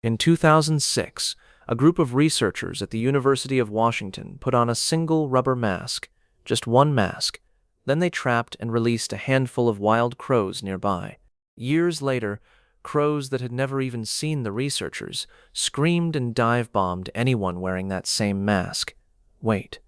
In 2006, a group of researchers at the University of Washington put on a single rubber mask, just one mask. Then they trapped and released a handful of wild crows nearby. Years later, crows that had never even seen the researchers screamed and dive-bombed anyone wearing that same mask. Wait.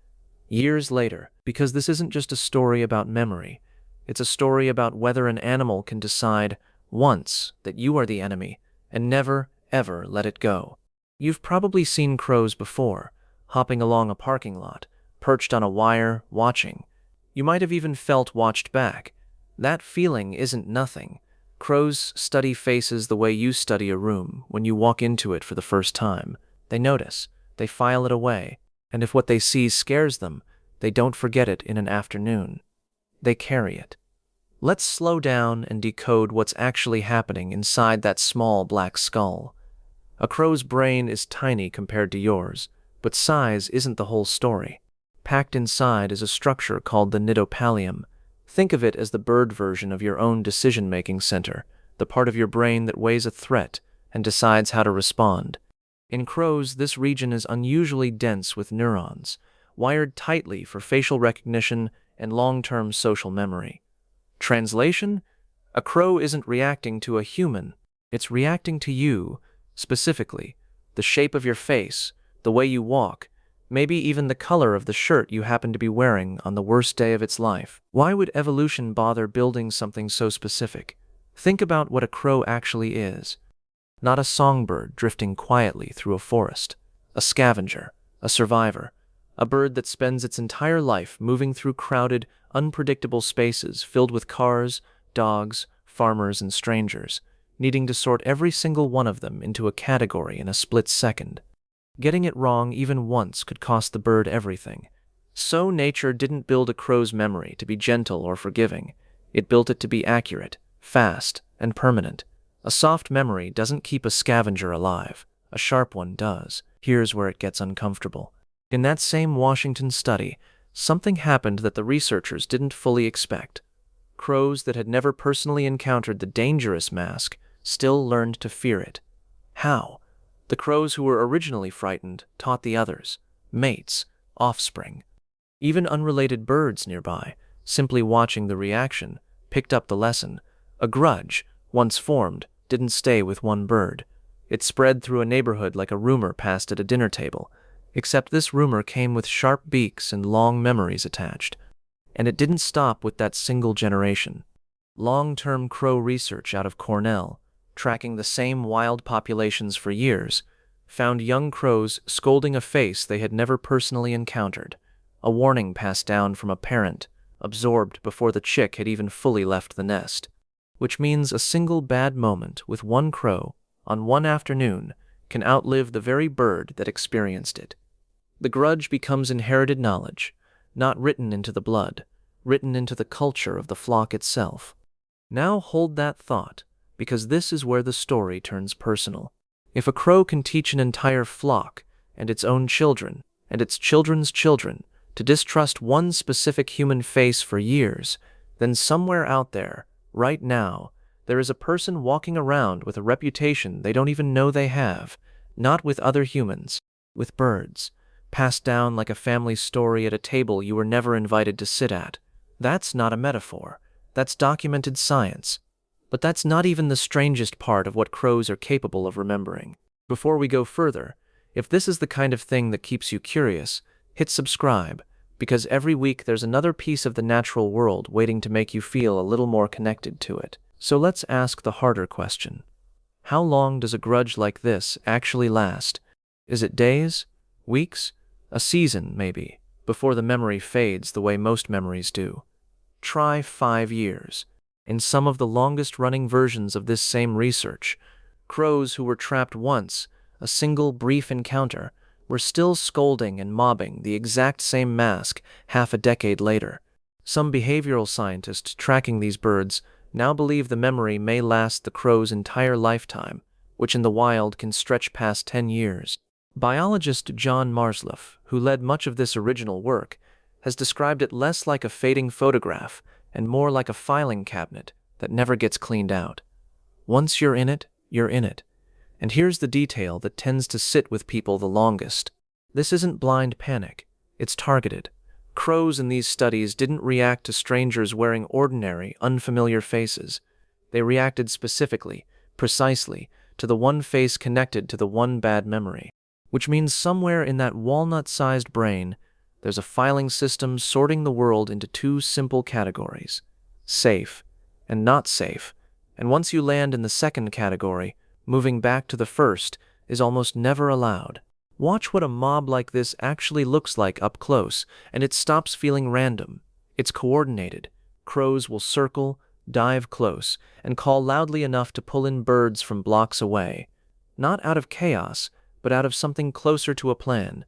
Years later, because this isn't just a story about memory. It's a story about whether an animal can decide once that you are the enemy and never, ever let it go. You've probably seen crows before, hopping along a parking lot, perched on a wire, watching. You might have even felt watched back. That feeling isn't nothing. Crows study faces the way you study a room when you walk into it for the first time. They notice, they file it away, and if what they see scares them, they don't forget it in an afternoon. They carry it. Let's slow down and decode what's actually happening inside that small black skull. A crow's brain is tiny compared to yours, but size isn't the whole story. Packed inside is a structure called the nidopallium. Think of it as the bird version of your own decision-making center, the part of your brain that weighs a threat and decides how to respond. In crows, this region is unusually dense with neurons, wired tightly for facial recognition and long-term social memory. Translation? A crow isn't reacting to a human. It's reacting to you, specifically. The shape of your face, the way you walk, maybe even the color of the shirt you happen to be wearing on the worst day of its life. Why would evolution bother building something so specific? Think about what a crow actually is. Not a songbird drifting quietly through a forest. A scavenger, a survivor, a bird that spends its entire life moving through crowded, unpredictable spaces filled with cars, dogs, farmers, and strangers, needing to sort every single one of them into a category in a split second. Getting it wrong even once could cost the bird everything. So nature didn't build a crow's memory to be gentle or forgiving. It built it to be accurate, fast, and permanent. A soft memory doesn't keep a scavenger alive. A sharp one does. Here's where it gets uncomfortable. In that same Washington study, something happened that the researchers didn't fully expect. Crows that had never personally encountered the dangerous mask still learned to fear it. How? The crows who were originally frightened taught the others, mates, offspring. Even unrelated birds nearby, simply watching the reaction, picked up the lesson. A grudge, once formed, didn't stay with one bird. It spread through a neighborhood like a rumor passed at a dinner table, except this rumor came with sharp beaks and long memories attached. And it didn't stop with that single generation. Long-term crow research out of Cornell, tracking the same wild populations for years, found young crows scolding a face they had never personally encountered, a warning passed down from a parent, absorbed before the chick had even fully left the nest. Which means a single bad moment with one crow on one afternoon can outlive the very bird that experienced it. The grudge becomes inherited knowledge, not written into the blood, written into the culture of the flock itself. Now hold that thought, because this is where the story turns personal. If a crow can teach an entire flock, and its own children, and its children's children, to distrust one specific human face for years, then somewhere out there, right now, there is a person walking around with a reputation they don't even know they have, not with other humans, with birds, passed down like a family story at a table you were never invited to sit at. That's not a metaphor. That's documented science. But that's not even the strangest part of what crows are capable of remembering. Before we go further, if this is the kind of thing that keeps you curious, hit subscribe, because every week there's another piece of the natural world waiting to make you feel a little more connected to it. So let's ask the harder question. How long does a grudge like this actually last? Is it days? Weeks? A season, maybe, before the memory fades the way most memories do? Try 5 years. In some of the longest-running versions of this same research, crows who were trapped once, a single brief encounter, were still scolding and mobbing the exact same mask half a decade later. Some behavioral scientists tracking these birds now believe the memory may last the crow's entire lifetime, which in the wild can stretch past 10 years. Biologist John Marsloff, who led much of this original work, has described it less like a fading photograph and more like a filing cabinet that never gets cleaned out. Once you're in it, you're in it. And here's the detail that tends to sit with people the longest. This isn't blind panic, it's targeted. Crows in these studies didn't react to strangers wearing ordinary, unfamiliar faces. They reacted specifically, precisely, to the one face connected to the one bad memory. Which means somewhere in that walnut-sized brain, there's a filing system sorting the world into two simple categories: safe and not safe. And once you land in the second category, moving back to the first is almost never allowed. Watch what a mob like this actually looks like up close, and it stops feeling random. It's coordinated. Crows will circle, dive close, and call loudly enough to pull in birds from blocks away. Not out of chaos, but out of something closer to a plan.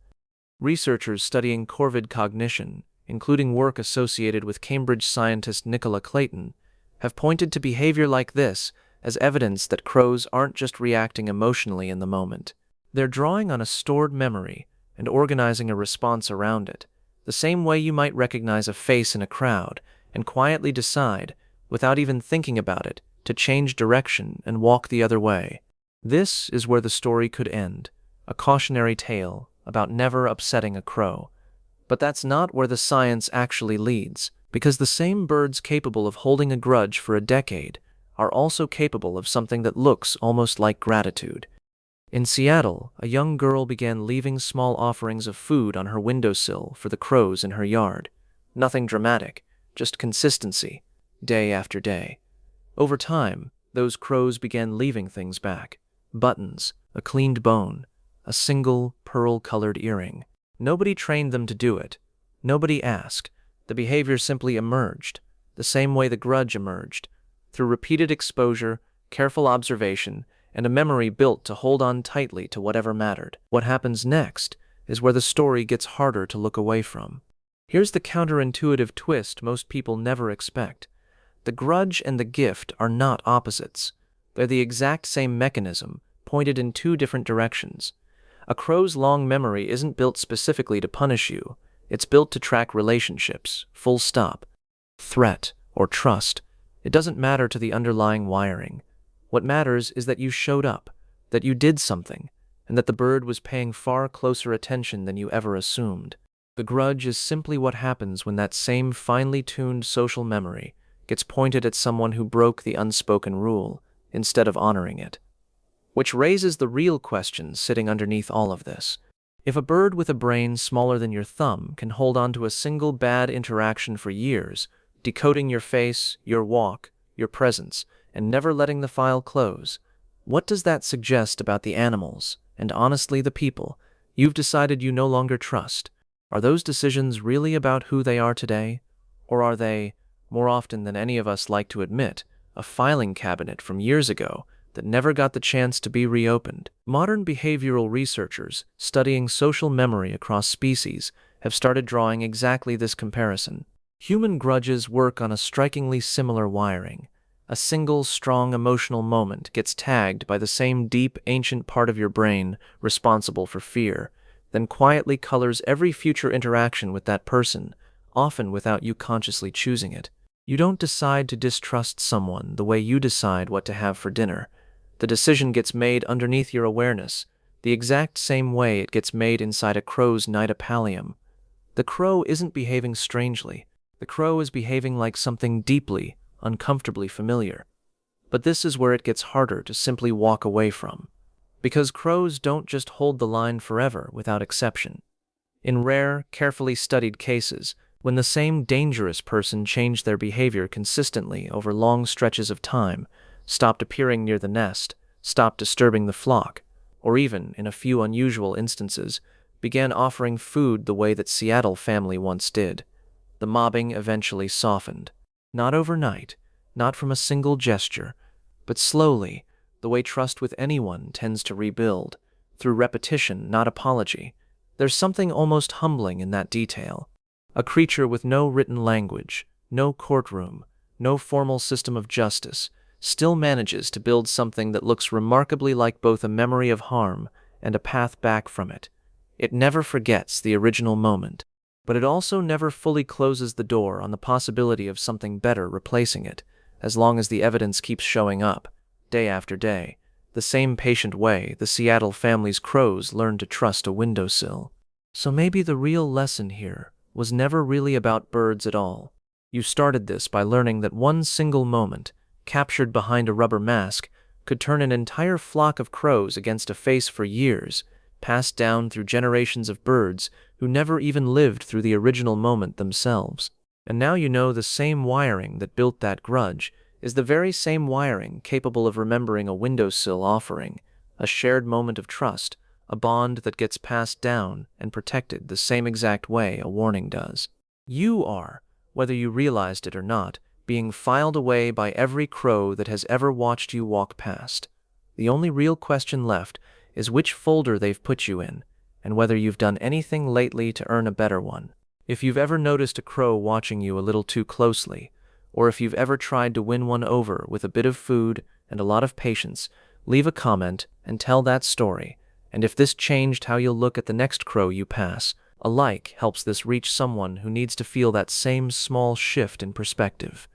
Researchers studying corvid cognition, including work associated with Cambridge scientist Nicola Clayton, have pointed to behavior like this as evidence that crows aren't just reacting emotionally in the moment. They're drawing on a stored memory and organizing a response around it, the same way you might recognize a face in a crowd and quietly decide, without even thinking about it, to change direction and walk the other way. This is where the story could end, a cautionary tale about never upsetting a crow. But that's not where the science actually leads, because the same birds capable of holding a grudge for a decade are also capable of something that looks almost like gratitude. In Seattle, a young girl began leaving small offerings of food on her windowsill for the crows in her yard. Nothing dramatic, just consistency, day after day. Over time, those crows began leaving things back: buttons, a cleaned bone, a single pearl-colored earring. Nobody trained them to do it. Nobody asked. The behavior simply emerged, the same way the grudge emerged, through repeated exposure, careful observation, and a memory built to hold on tightly to whatever mattered. What happens next is where the story gets harder to look away from. Here's the counterintuitive twist most people never expect. The grudge and the gift are not opposites. They're the exact same mechanism, pointed in two different directions. A crow's long memory isn't built specifically to punish you. It's built to track relationships, full stop. Threat or trust. It doesn't matter to the underlying wiring. What matters is that you showed up, that you did something, and that the bird was paying far closer attention than you ever assumed. The grudge is simply what happens when that same finely tuned social memory gets pointed at someone who broke the unspoken rule, instead of honoring it. Which raises the real question sitting underneath all of this. If a bird with a brain smaller than your thumb can hold on to a single bad interaction for years, decoding your face, your walk, your presence, and never letting the file close, what does that suggest about the animals, and honestly the people, you've decided you no longer trust? Are those decisions really about who they are today? Or are they, more often than any of us like to admit, a filing cabinet from years ago that never got the chance to be reopened? Modern behavioral researchers studying social memory across species have started drawing exactly this comparison. Human grudges work on a strikingly similar wiring. A single strong emotional moment gets tagged by the same deep, ancient part of your brain responsible for fear, then quietly colors every future interaction with that person, often without you consciously choosing it. You don't decide to distrust someone the way you decide what to have for dinner. The decision gets made underneath your awareness, the exact same way it gets made inside a crow's nidapallium. The crow isn't behaving strangely. The crow is behaving like something deeply, uncomfortably familiar. But this is where it gets harder to simply walk away from. Because crows don't just hold the line forever without exception. In rare, carefully studied cases, when the same dangerous person changed their behavior consistently over long stretches of time, stopped appearing near the nest, stopped disturbing the flock, or even, in a few unusual instances, began offering food the way that Seattle family once did, the mobbing eventually softened. Not overnight, not from a single gesture, but slowly, the way trust with anyone tends to rebuild, through repetition, not apology. There's something almost humbling in that detail. A creature with no written language, no courtroom, no formal system of justice, still manages to build something that looks remarkably like both a memory of harm and a path back from it. It never forgets the original moment, but it also never fully closes the door on the possibility of something better replacing it, as long as the evidence keeps showing up, day after day, the same patient way the Seattle family's crows learned to trust a windowsill. So maybe the real lesson here was never really about birds at all. You started this by learning that one single moment, captured behind a rubber mask, could turn an entire flock of crows against a face for years, passed down through generations of birds who never even lived through the original moment themselves. And now you know the same wiring that built that grudge is the very same wiring capable of remembering a windowsill offering, a shared moment of trust, a bond that gets passed down and protected the same exact way a warning does. You are, whether you realized it or not, being filed away by every crow that has ever watched you walk past. The only real question left is which folder they've put you in, and whether you've done anything lately to earn a better one. If you've ever noticed a crow watching you a little too closely, or if you've ever tried to win one over with a bit of food and a lot of patience, leave a comment and tell that story. And if this changed how you'll look at the next crow you pass, a like helps this reach someone who needs to feel that same small shift in perspective.